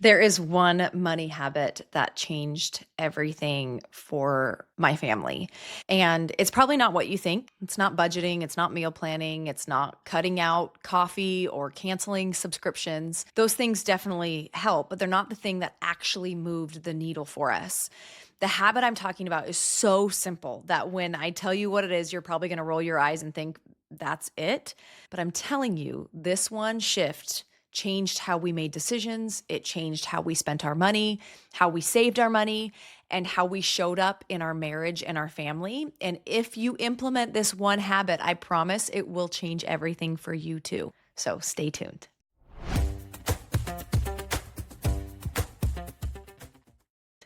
There is one money habit that changed everything for my family. And it's probably not what you think. It's not budgeting, it's not meal planning, it's not cutting out coffee or canceling subscriptions. Those things definitely help, but they're not the thing that actually moved the needle for us. The habit I'm talking about is so simple that when I tell you what it is, you're probably going to roll your eyes and think, that's it. But I'm telling you, this one shift changed how we made decisions. It changed how we spent our money, how we saved our money, and how we showed up in our marriage and our family. And if you implement this one habit, I promise it will change everything for you too. So stay tuned.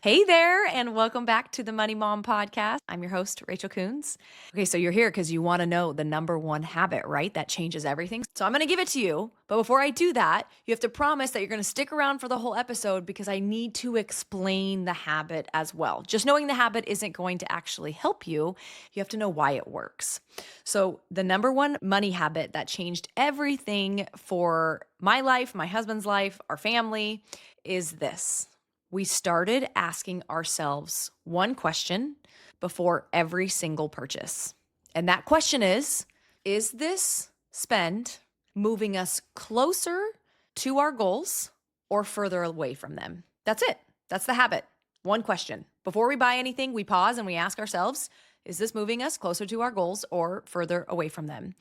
Hey there, and welcome back to the Money Mom podcast. I'm your host, Rachel Coons. Okay, so you're here because you want to know the number one habit, right? That changes everything. So I'm going to give it to you. But before I do that, you have to promise that you're going to stick around for the whole episode because I need to explain the habit as well. Just knowing the habit isn't going to actually help you. You have to know why it works. So the number one money habit that changed everything for my life, my husband's life, our family is this. We started asking ourselves one question before every single purchase. And that question is this spend moving us closer to our goals or further away from them? That's it. That's the habit. One question. Before we buy anything, we pause and we ask ourselves, is this moving us closer to our goals or further away from them?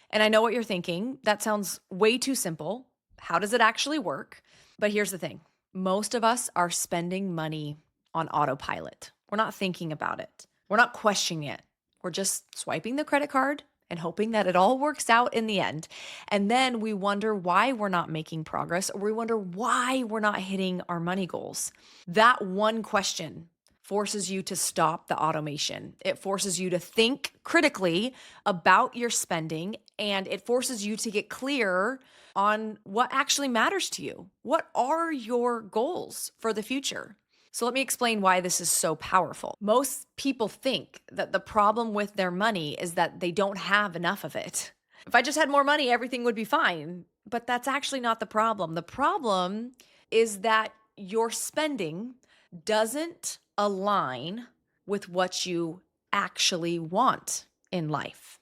And I know what you're thinking. That sounds way too simple. How does it actually work? But here's the thing. Most of us are spending money on autopilot. We're not thinking about it. We're not questioning it. We're just swiping the credit card and hoping that it all works out in the end. And then we wonder why we're not making progress, or we wonder why we're not hitting our money goals. That one question forces you to stop the automation. It forces you to think critically about your spending, and it forces you to get clear on what actually matters to you. What are your goals for the future? So let me explain why this is so powerful. Most people think that the problem with their money is that they don't have enough of it. If I just had more money, everything would be fine. But that's actually not the problem. The problem is that your spending doesn't align with what you actually want in life.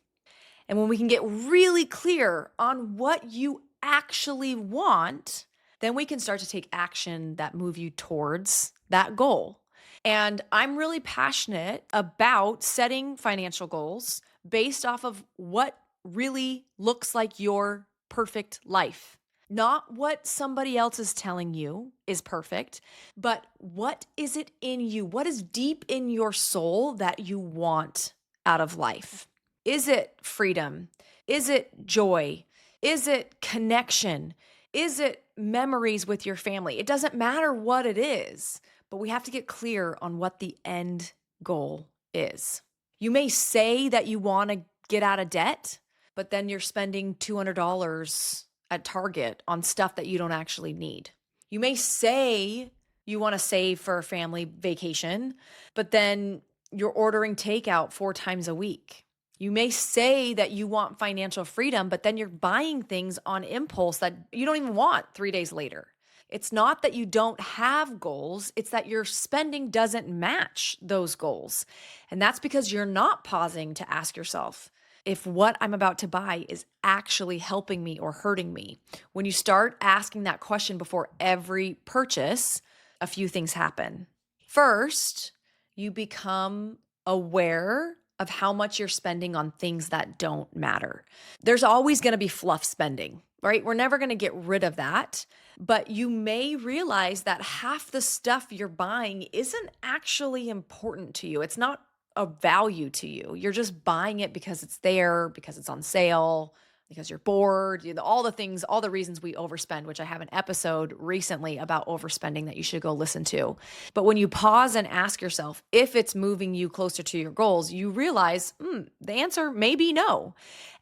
And when we can get really clear on what you actually want, then we can start to take action that move you towards that goal. And I'm really passionate about setting financial goals based off of what really looks like your perfect life. Not what somebody else is telling you is perfect, but what is it in you? What is deep in your soul that you want out of life? Is it freedom? Is it joy? Is it connection? Is it memories with your family? It doesn't matter what it is, but we have to get clear on what the end goal is. You may say that you want to get out of debt, but then you're spending $200 at Target on stuff that you don't actually need. You may say you want to save for a family vacation, but then you're ordering takeout 4 times a week. You may say that you want financial freedom, but then you're buying things on impulse that you don't even want 3 days later. It's not that you don't have goals, it's that your spending doesn't match those goals. And that's because you're not pausing to ask yourself if what I'm about to buy is actually helping me or hurting me. When you start asking that question before every purchase, a few things happen. First, you become aware of how much you're spending on things that don't matter. There's always going to be fluff spending, right? We're never going to get rid of that. But you may realize that half the stuff you're buying isn't actually important to you. It's not a value to you. You're just buying it because it's there, because it's on sale, because you're bored, all the things, all the reasons we overspend, which I have an episode recently about overspending that you should go listen to. But when you pause and ask yourself if it's moving you closer to your goals, you realize the answer may be no.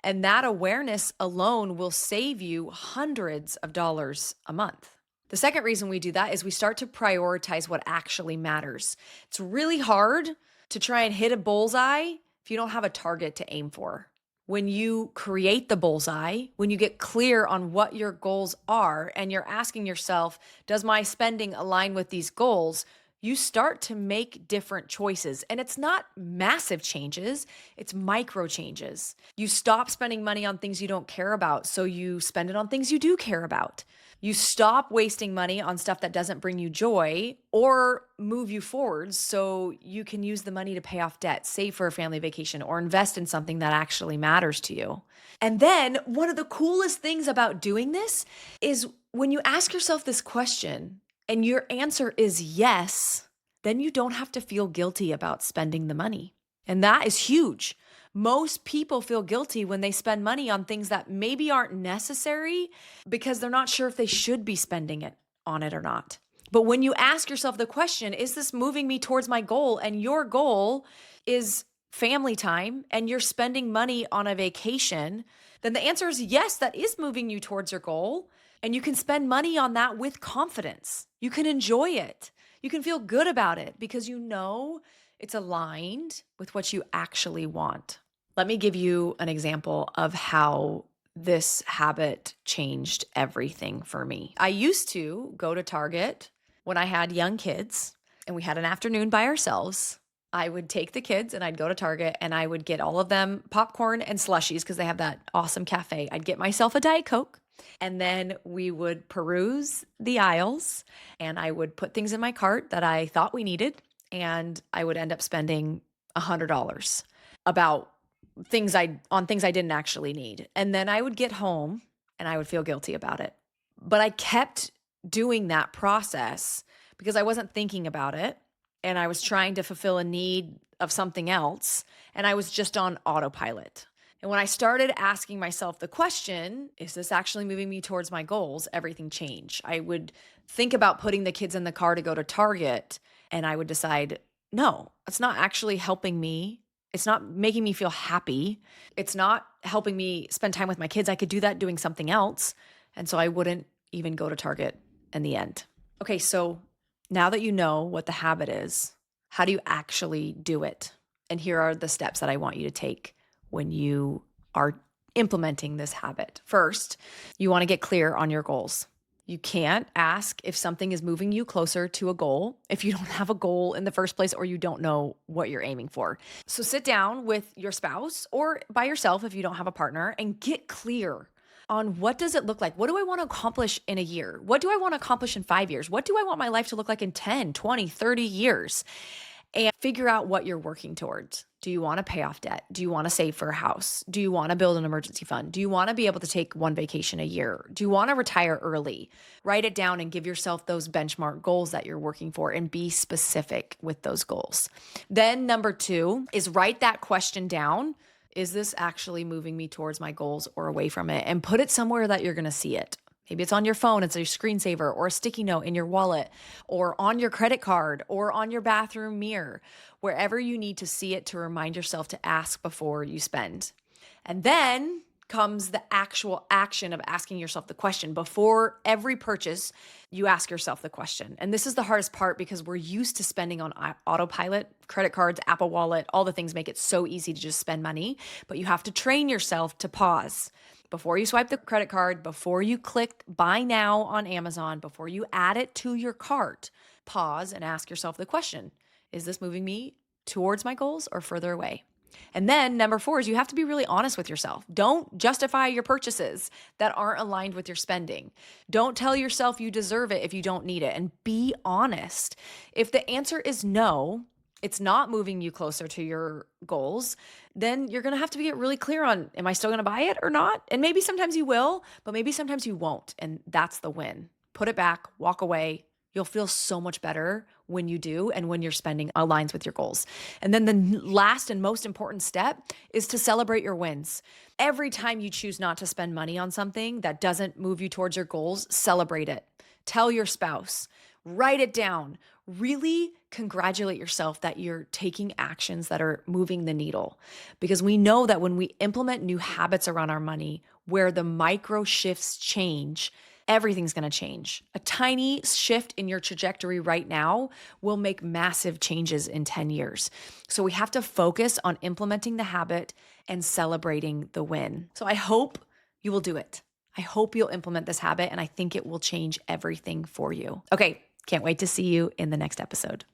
And that awareness alone will save you hundreds of dollars a month. The second reason we do that is we start to prioritize what actually matters. It's really hard to try and hit a bullseye if you don't have a target to aim for. When you create the bullseye, when you get clear on what your goals are and you're asking yourself, does my spending align with these goals? You start to make different choices. And it's not massive changes, it's micro changes. You stop spending money on things you don't care about, so you spend it on things you do care about. You stop wasting money on stuff that doesn't bring you joy or move you forwards, so you can use the money to pay off debt, save for a family vacation, or invest in something that actually matters to you. And then one of the coolest things about doing this is when you ask yourself this question and your answer is yes, then you don't have to feel guilty about spending the money. And that is huge. Most people feel guilty when they spend money on things that maybe aren't necessary because they're not sure if they should be spending it on it or not. But when you ask yourself the question, is this moving me towards my goal? And your goal is family time and you're spending money on a vacation, then the answer is yes, that is moving you towards your goal. And you can spend money on that with confidence. You can enjoy it. You can feel good about it because you know it's aligned with what you actually want. Let me give you an example of how this habit changed everything for me. I used to go to Target when I had young kids and we had an afternoon by ourselves. I would take the kids and I'd go to Target and I would get all of them popcorn and slushies because they have that awesome cafe. I'd get myself a Diet Coke and then we would peruse the aisles and I would put things in my cart that I thought we needed and I would end up spending $100 about things on things I didn't actually need. And then I would get home and I would feel guilty about it. But I kept doing that process because I wasn't thinking about it and I was trying to fulfill a need of something else and I was just on autopilot. And when I started asking myself the question, is this actually moving me towards my goals? Everything changed. I would think about putting the kids in the car to go to Target and I would decide, no, it's not actually helping me. It's not making me feel happy. It's not helping me spend time with my kids. I could do that doing something else. And so I wouldn't even go to Target in the end. Okay, so now that you know what the habit is, how do you actually do it? And here are the steps that I want you to take when you are implementing this habit. First, you want to get clear on your goals. You can't ask if something is moving you closer to a goal if you don't have a goal in the first place or you don't know what you're aiming for. So sit down with your spouse or by yourself if you don't have a partner and get clear on what does it look like? What do I want to accomplish in a year? What do I want to accomplish in 5 years? What do I want my life to look like in 10, 20, 30 years? And figure out what you're working towards. Do you want to pay off debt? Do you want to save for a house? Do you want to build an emergency fund? Do you want to be able to take one vacation a year? Do you want to retire early? Write it down and give yourself those benchmark goals that you're working for and be specific with those goals. Then number 2 is write that question down. Is this actually moving me towards my goals or away from it? And put it somewhere that you're going to see it. Maybe it's on your phone, it's a screensaver or a sticky note in your wallet or on your credit card or on your bathroom mirror, wherever you need to see it to remind yourself to ask before you spend. And then comes the actual action of asking yourself the question. Before every purchase, you ask yourself the question. And this is the hardest part because we're used to spending on autopilot, credit cards, Apple Wallet, all the things make it so easy to just spend money, but you have to train yourself to pause. Before you swipe the credit card, before you click buy now on Amazon, before you add it to your cart, pause and ask yourself the question, is this moving me towards my goals or further away? And then number 4 is you have to be really honest with yourself. Don't justify your purchases that aren't aligned with your spending. Don't tell yourself you deserve it if you don't need it, and be honest. If the answer is no, it's not moving you closer to your goals, then you're going to have to get really clear on, am I still going to buy it or not? And maybe sometimes you will, but maybe sometimes you won't. And that's the win. Put it back, walk away. You'll feel so much better when you do and when your spending aligns with your goals. And then the last and most important step is to celebrate your wins. Every time you choose not to spend money on something that doesn't move you towards your goals, celebrate it. Tell your spouse, write it down. Really congratulate yourself that you're taking actions that are moving the needle. Because we know that when we implement new habits around our money, where the micro shifts change, everything's going to change. A tiny shift in your trajectory right now will make massive changes in 10 years. So we have to focus on implementing the habit and celebrating the win. So I hope you will do it. I hope you'll implement this habit, and I think it will change everything for you. Okay, can't wait to see you in the next episode.